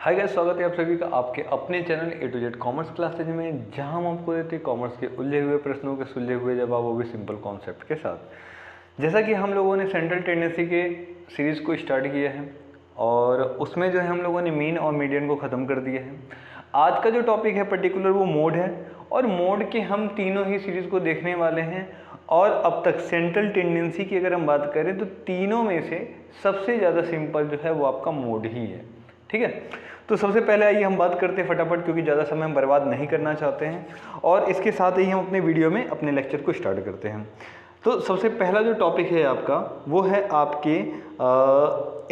Hi guys, स्वागत है आप सभी का आपके अपने channel A to Z commerce classes में, जहां हम आपको देते हैं कॉमर्स के उलझे हुए प्रश्नों के सुलझे हुए जवाब, वो भी सिंपल कॉन्सेप्ट के साथ। जैसा कि हम लोगों ने सेंट्रल टेंडेंसी के सीरीज़ को स्टार्ट किया है और उसमें जो है हम लोगों ने मीन और मीडियन को ख़त्म कर दिया है। आज का जो टॉपिक है पर्टिकुलर वो मोड है और मोड के हम तीनों ही सीरीज़ को देखने वाले हैं। और अब तक सेंट्रल टेंडेंसी की अगर हम बात करें तो तीनों में से सबसे ज़्यादा सिंपल जो है वो आपका मोड ही है। ठीक है, तो सबसे पहले आइए हम बात करते हैं फटाफट, क्योंकि ज़्यादा समय हम बर्बाद नहीं करना चाहते हैं और इसके साथ ही हम अपने वीडियो में अपने लेक्चर को स्टार्ट करते हैं। तो सबसे पहला जो टॉपिक है आपका वो है आपके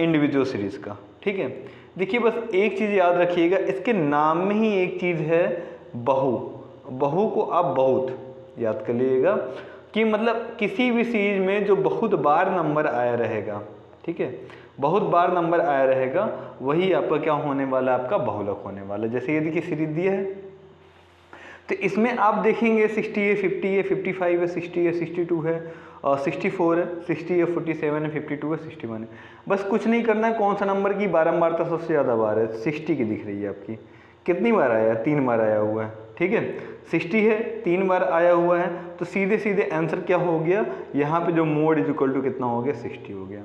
इंडिविजुअल सीरीज़ का। ठीक है, देखिए बस एक चीज़ याद रखिएगा, इसके नाम में ही एक चीज़ है बहु। बहु को आप बहुत याद कर लीजिएगा कि मतलब किसी भी सीरीज में जो बहुत बार नंबर आया रहेगा, ठीक है, बहुत बार नंबर आया रहेगा, वही आपका क्या होने वाला है, आपका बहुलक होने वाला है। जैसे ये देखिए सीरीज दिया है तो इसमें आप देखेंगे 60 है, 50 है, 55 है, 60 है, 62 है, 64 है, 60 है, 47 है, 52 है, 61 है। बस कुछ नहीं करना है, कौन सा नंबर की बारंबारता सबसे ज़्यादा बार है, 60 की दिख रही है आपकी। कितनी बार आया, 3 बार आया हुआ है। ठीक है, 60 है, 3 बार आया हुआ है, तो सीधे सीधे आंसर क्या हो गया, यहाँ पे जो मोड इज इक्वल टू कितना हो गया, 60 हो गया।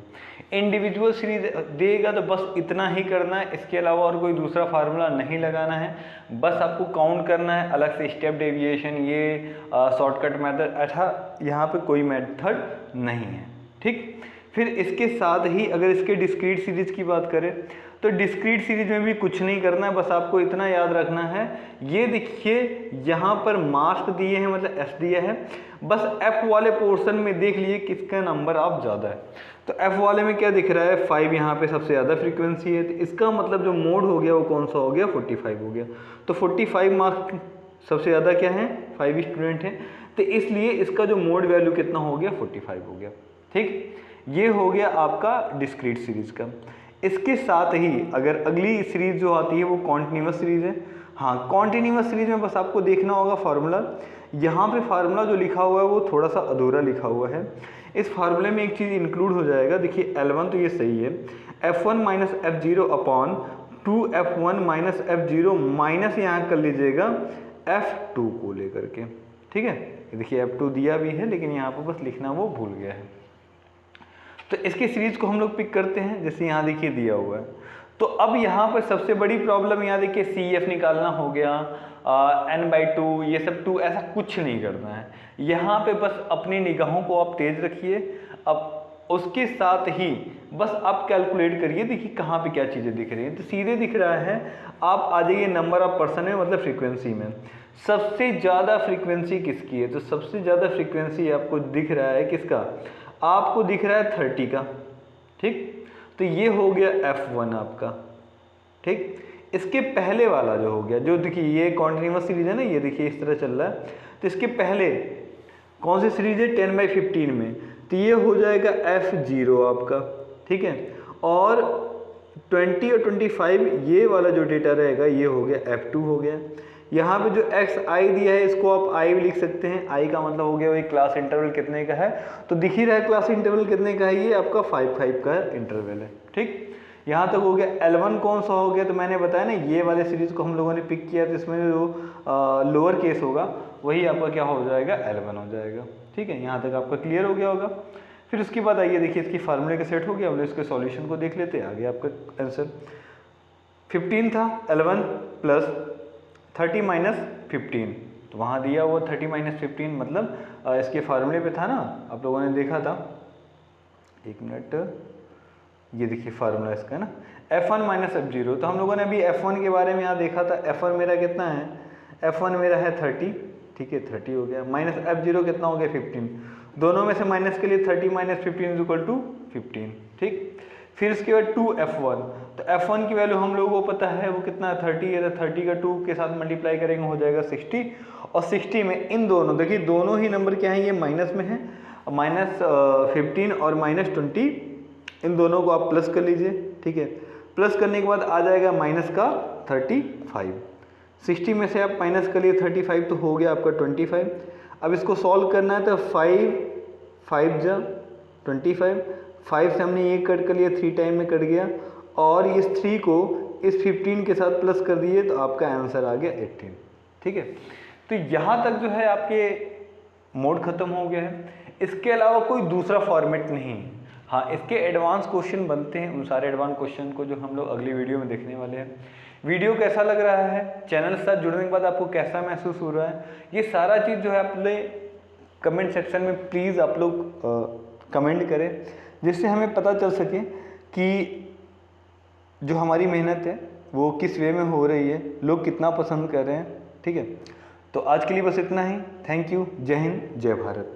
इंडिविजुअल सीरीज देगा तो बस इतना ही करना है, इसके अलावा और कोई दूसरा फार्मूला नहीं लगाना है। बस आपको काउंट करना है, अलग से स्टेप डेविएशन, ये शॉर्टकट मेथड, अच्छा यहाँ पे कोई मेथड नहीं है। ठीक, फिर इसके साथ ही अगर इसके डिस्क्रीट सीरीज की बात करें तो डिस्क्रीट सीरीज में भी कुछ नहीं करना है, बस आपको इतना याद रखना है, ये देखिए यहाँ पर मार्क्स दिए हैं, मतलब एस दिया है, बस एफ वाले पोर्शन में देख लिए किसका नंबर आप ज़्यादा है। तो एफ वाले में क्या दिख रहा है, 5 यहाँ पे सबसे ज़्यादा फ्रीक्वेंसी है, तो इसका मतलब जो मोड हो गया वो कौन सा हो गया, 45 हो गया। तो 45 मार्क्स सबसे ज़्यादा क्या है, 5 स्टूडेंट हैं, तो इसलिए इसका जो मोड वैल्यू कितना हो गया, 45 हो गया। ठीक, ये हो गया आपका डिस्क्रीट सीरीज का। इसके साथ ही अगर अगली सीरीज जो आती है वो कॉन्टिन्यूअस सीरीज है। हाँ, कॉन्टिन्यूअस सीरीज में बस आपको देखना होगा फार्मूला, यहाँ पे फार्मूला जो लिखा हुआ है वो थोड़ा सा अधूरा लिखा हुआ है। इस फार्मूले में एक चीज़ इंक्लूड हो जाएगा, देखिए L1 तो ये सही है, F1 minus F0 upon 2F1 minus F0 minus यहाँ कर लीजिएगा F2 को लेकर के। ठीक है, देखिए F2 दिया भी है लेकिन यहाँ पर बस लिखना वो भूल गया है। तो इसके सीरीज को हम लोग पिक करते हैं, जैसे यहाँ देखिए दिया हुआ है। तो अब यहाँ पर सबसे बड़ी प्रॉब्लम यहाँ देखिए CF निकालना हो गया, n/2, ये सब 2, ऐसा कुछ नहीं करना है। यहाँ पे बस अपनी निगाहों को आप तेज रखिए, अब उसके साथ ही बस आप कैलकुलेट करिए, देखिए कहाँ पे क्या चीज़ें दिख रही हैं। तो सीधे दिख रहा है, आप आ जाइए नंबर ऑफ पर्सन में, मतलब फ्रीक्वेंसी में सबसे ज़्यादा फ्रीक्वेंसी किसकी है, तो सबसे ज़्यादा फ्रीक्वेंसी आपको दिख रहा है किसका, आपको दिख रहा है 30 का। ठीक, तो ये हो गया F1 आपका। ठीक, इसके पहले वाला जो हो गया, जो देखिए ये कॉन्टिन्यूअस सीरीज है ना, ये देखिए इस तरह चल रहा है, तो इसके पहले कौन सी सीरीज है, 10/15 में, तो ये हो जाएगा F0 आपका। ठीक है, और 20 और 25 ये वाला जो डेटा रहेगा ये हो गया F2 हो गया। यहाँ पे जो xi दिया है इसको आप i भी लिख सकते हैं, i का मतलब हो गया वही क्लास इंटरवल कितने का है, तो दिख ही रहा है क्लास इंटरवल कितने का है, ये आपका 5 का इंटरवल है। ठीक, यहाँ तक हो गया। L1 कौन सा हो गया, तो मैंने बताया ना ये वाले सीरीज को हम लोगों ने पिक किया, तो इसमें जो लोअर केस होगा वही आपका क्या हो जाएगा, L1 हो जाएगा। ठीक है, यहाँ तक आपका क्लियर हो गया होगा। फिर उसके बाद आइए देखिए इसकी फार्मूले का सेट हो गया, हम लोग इसके सॉल्यूशन को देख लेते हैं। आगे आपका आंसर 15 था, L1 प्लस 30 माइनस 15, तो वहाँ दिया वो 30 माइनस 15, मतलब इसके फार्मूले पे था ना, आप लोगों ने देखा था, एक मिनट, ये देखिए फार्मूला इसका ना, F1 माइनस F0, तो हम लोगों ने अभी F1 के बारे में यहाँ देखा था। F1 मेरा कितना है, F1 मेरा है 30, ठीक है 30 हो गया, माइनस F0 कितना हो गया 15, दोनों में से माइनस के लिए 30 माइनस 15 इज इक्वल टू 15। ठीक, फिर इसके बाद 2F1, तो F1 की वैल्यू हम लोगों को पता है वो कितना है, 30 है, तो 30 का 2 के साथ मल्टीप्लाई करेंगे हो जाएगा 60, और 60 में इन दोनों, देखिए दोनों ही नंबर क्या है, ये माइनस में है, माइनस 15 और माइनस 20, इन दोनों को आप प्लस कर लीजिए। ठीक है, प्लस करने के बाद आ जाएगा माइनस का 35, 60 में से आप माइनस कर लिए 35, तो हो गया आपका 25। अब इसको सॉल्व करना है, तो 5 जा 25, 5 से हमने ये कट कर लिया, 3 टाइम में कट गया, और इस 3 को इस 15 के साथ प्लस कर दिए तो आपका आंसर आ गया 18। ठीक है, तो यहाँ तक जो है आपके मोड ख़त्म हो गया है। इसके अलावा कोई दूसरा फॉर्मेट नहीं है। हाँ, इसके एडवांस क्वेश्चन बनते हैं, उन सारे एडवांस क्वेश्चन को जो हम लोग अगली वीडियो में देखने वाले हैं। वीडियो कैसा लग रहा है, चैनल के साथ जुड़ने के बाद आपको कैसा महसूस हो रहा है, ये सारा चीज़ जो है आप लोग कमेंट सेक्शन में प्लीज़ आप लोग कमेंट करें, जिससे हमें पता चल सके कि जो हमारी मेहनत है वो किस वे में हो रही है, लोग कितना पसंद कर रहे हैं। ठीक है, तो आज के लिए बस इतना ही। Thank you. जय हिंद, जय भारत।